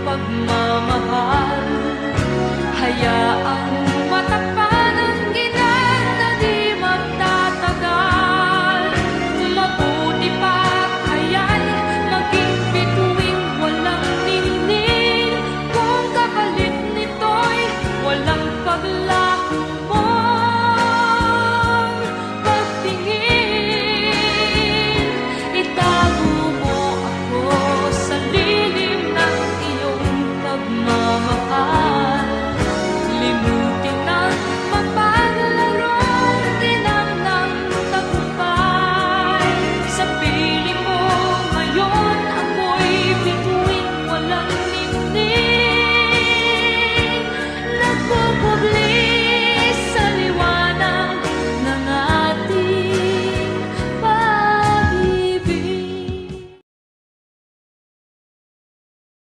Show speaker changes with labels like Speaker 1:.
Speaker 1: pagmamahal. Hayaang matakpan ang ginang na di magtatagal. Mabuti pa kaya't maging bituing walang ningning. Kung kapalit nito'y walang paglaho mong pagtingin. Itago mo ako sa lilim ng iyong pagmamahal. Limutin ang mapaglarong ginang ng tagumpay. Sa piling mo ngayon ako'y bituing walang ningning.